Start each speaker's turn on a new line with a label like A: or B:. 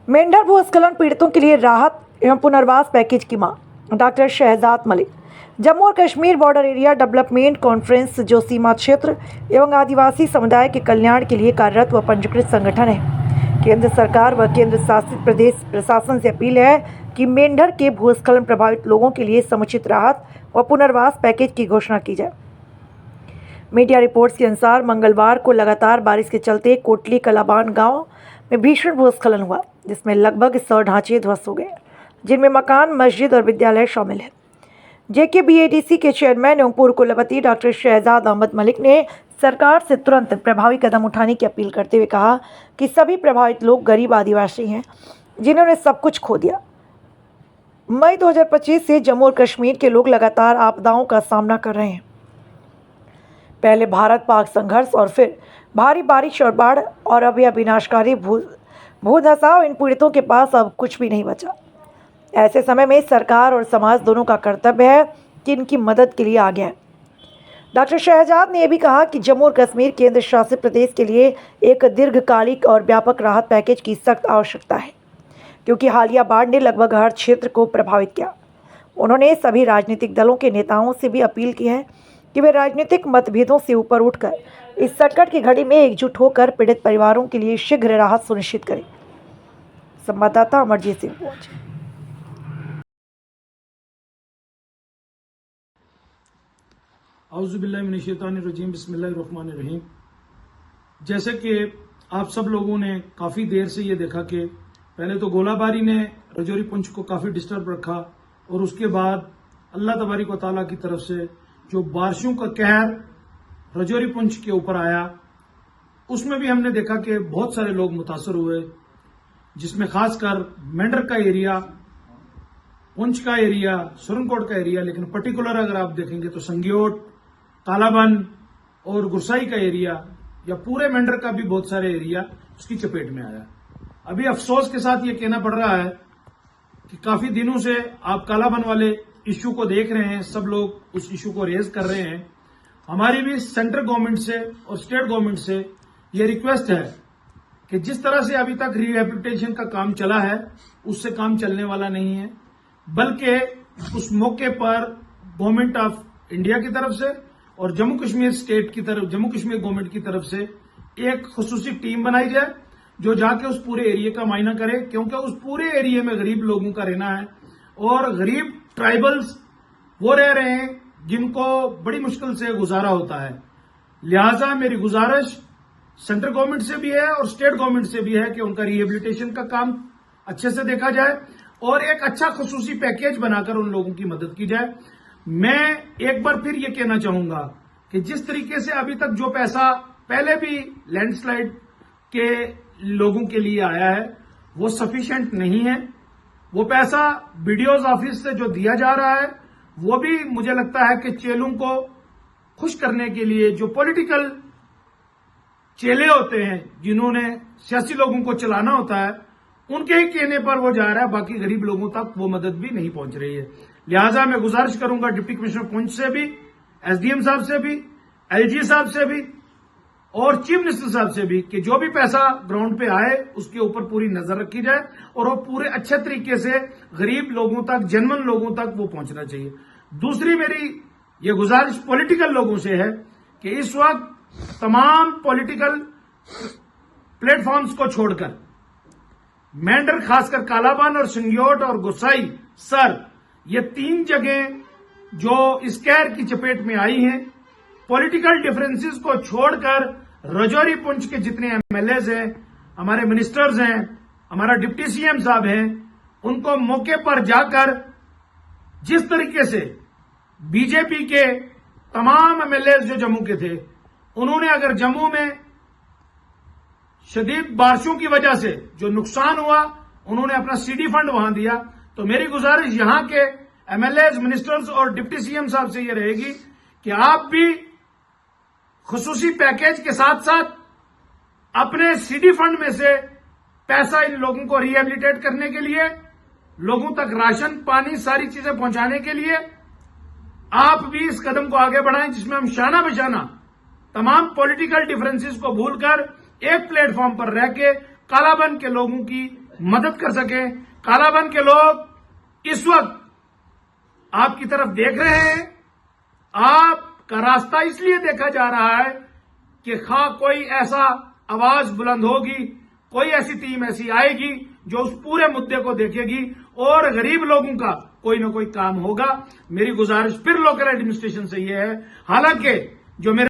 A: मेंढर भूस्खलन पीड़ितों के लिए राहत एवं पुनर्वास पैकेज की मांग। डॉक्टर शहजाद मलिक। जम्मू और Kashmir border area development conference जो सीमा क्षेत्र एवं आदिवासी समुदाय के कल्याण के लिए कार्यरत व पंजीकृत संगठन है, केंद्र सरकार व केंद्र शासित प्रदेश प्रशासन से अपील है कि मेंढर के भूस्खलन प्रभावित लोगों के लिए समुचित राहत व पुनर्वास पैकेज की घोषणा की जाए। मीडिया रिपोर्ट्स के अनुसार मंगलवार को लगातार बारिश के चलते कोटली कलाबान गांव में भीषण भूस्खलन हुआ, जिसमें लगभग 100 ढांचे ध्वस्त हो गए, जिनमें मकान, मस्जिद और विद्यालय शामिल है। JKBADC के चेयरमैन एवं पूर्व कुलपति डॉक्टर शहजाद अहमद मलिक ने सरकार से तुरंत प्रभावी कदम उठाने की अपील करते हुए कहा कि सभी प्रभावित लोग गरीब आदिवासी हैं, जिन्होंने सब कुछ खो दिया। मई 2025 से जम्मू और कश्मीर के लोग लगातार आपदाओं का सामना कर रहे हैं। पहले भारत पाक संघर्ष और फिर भारी बारिश और बाढ़ और अब यह विनाशकारी भूधसाव। इन पीड़ितों के पास अब कुछ भी नहीं बचा। ऐसे समय में सरकार और समाज दोनों का कर्तव्य है कि इनकी मदद के लिए आगे आए। डॉक्टर शहजाद ने यह भी कहा कि जम्मू और कश्मीर केंद्र शासित प्रदेश के लिए एक दीर्घकालिक और व्यापक राहत पैकेज की सख्त आवश्यकता है, क्योंकि हालिया बाढ़ ने लगभग हर क्षेत्र को प्रभावित किया। उन्होंने सभी राजनीतिक दलों के नेताओं से भी अपील की है कि वे राजनीतिक मतभेदों से ऊपर उठकर इस संकट की घड़ी में एकजुट होकर पीड़ित परिवारों के लिए शीघ्र राहत सुनिश्चित करें। संवाददाता अमरजीत सिंह पहुंच।
B: औज़ुबिल्लाहिमिनश्शैतानिर्रजीम, बिस्मिल्लाहिर्रहमानिर्रहीम। जैसे कि आप सब लोगों ने काफ़ी देर से ये देखा कि पहले तो गोलाबारी ने रजौरी पुंछ को काफ़ी डिस्टर्ब रखा और उसके बाद अल्लाह तबारिक व तआला की तरफ से जो बारिशों का कहर रजौरी पुंछ के ऊपर आया, उसमें भी हमने देखा कि बहुत सारे लोग मुतासर हुए, जिसमें खासकर मेंढर का एरिया, पुंछ का एरिया, सुरनकोट का एरिया, लेकिन पर्टिकुलर अगर आप देखेंगे तो संग्योट, कालाबन और गुरसाई का एरिया या पूरे मेंढर का भी बहुत सारे एरिया उसकी चपेट में आया। अभी अफसोस के साथ ये कहना पड़ रहा है कि काफी दिनों से आप कालाबन वाले इश्यू को देख रहे हैं, सब लोग उस इश्यू को रेज कर रहे हैं। हमारी भी सेंट्रल गवर्नमेंट से और स्टेट गवर्नमेंट से ये रिक्वेस्ट है कि जिस तरह से अभी तक रिहेबिलिटेशन का काम चला है, उससे काम चलने वाला नहीं है, बल्कि उस मौके पर गवर्नमेंट ऑफ इंडिया की तरफ से और जम्मू कश्मीर स्टेट की तरफ, जम्मू कश्मीर गवर्नमेंट की तरफ से एक खुसूसी टीम बनाई जाए जो जाके उस पूरे एरिया का मायना करे, क्योंकि उस पूरे एरिया में गरीब लोगों का रहना है और गरीब ट्राइबल्स वो रह रहे हैं जिनको बड़ी मुश्किल से गुजारा होता है। लिहाजा मेरी गुजारिश सेंट्रल गवर्नमेंट से भी है और स्टेट गवर्नमेंट से भी है कि उनका रिहेबिलिटेशन का काम अच्छे से देखा जाए और एक अच्छा खुसूसी पैकेज बनाकर उन लोगों की मदद की जाए। मैं एक बार फिर ये कहना चाहूंगा कि जिस तरीके से अभी तक जो पैसा पहले भी लैंडस्लाइड के लोगों के लिए आया है वो सफिशिएंट नहीं है। वो पैसा बीडीओ ऑफिस से जो दिया जा रहा है वो भी मुझे लगता है कि चेलों को खुश करने के लिए, जो पॉलिटिकल चेले होते हैं जिन्होंने सियासी लोगों को चलाना होता है, उनके ही कहने पर वो जा रहा है, बाकी गरीब लोगों तक वो मदद भी नहीं पहुंच रही है। लिहाजा मैं गुजारिश करूंगा डिप्टी कमिश्नर पुंछ से भी, SDM साहब से भी, LG साहब से भी और चीफ मिनिस्टर साहब से भी कि जो भी पैसा ग्राउंड पे आए उसके ऊपर पूरी नजर रखी जाए और वो पूरे अच्छे तरीके से गरीब लोगों तक, जेन्युइन लोगों तक वो पहुंचना चाहिए। दूसरी मेरी ये गुजारिश पॉलिटिकल लोगों से है कि इस वक्त तमाम पॉलिटिकल प्लेटफॉर्म्स को छोड़कर मेंढर, खासकर कालाबान और संग्योट और गुरसाई सर, ये 3 जगह जो इस कहर की चपेट में आई हैं, पॉलिटिकल डिफरेंसेस को छोड़कर रजौरी पुंछ के जितने MLAs हैं, हमारे मिनिस्टर्स हैं, हमारा डिप्टी CM साहब हैं, उनको मौके पर जाकर जिस तरीके से बीजेपी के तमाम MLAs जो जम्मू के थे, उन्होंने अगर जम्मू में शदीद बारिशों की वजह से जो नुकसान हुआ, उन्होंने अपना CD फंड वहां दिया, तो मेरी गुजारिश यहां के MLAs, मिनिस्टर्स और डिप्टी CM साहब से यह रहेगी कि आप भी खुसूसी पैकेज के साथ साथ अपने CD फंड में से पैसा इन लोगों को रिहेबिलिटेट करने के लिए, लोगों तक राशन, पानी, सारी चीजें पहुंचाने के लिए आप भी इस कदम को आगे बढ़ाएं, जिसमें हम शाना बशाना तमाम पॉलिटिकल डिफरेंसेस को भूलकर एक प्लेटफॉर्म पर रह के कालाबन के लोगों की मदद कर सके। कालाबन के लोग इस वक्त आपकी तरफ देख रहे हैं। आपका रास्ता इसलिए देखा जा रहा है कि कोई ऐसा आवाज बुलंद होगी, कोई ऐसी टीम ऐसी आएगी जो उस पूरे मुद्दे को देखेगी और गरीब लोगों का कोई ना कोई काम होगा। मेरी गुजारिश फिर लोकल एडमिनिस्ट्रेशन से यह है, हालांकि जो मेरे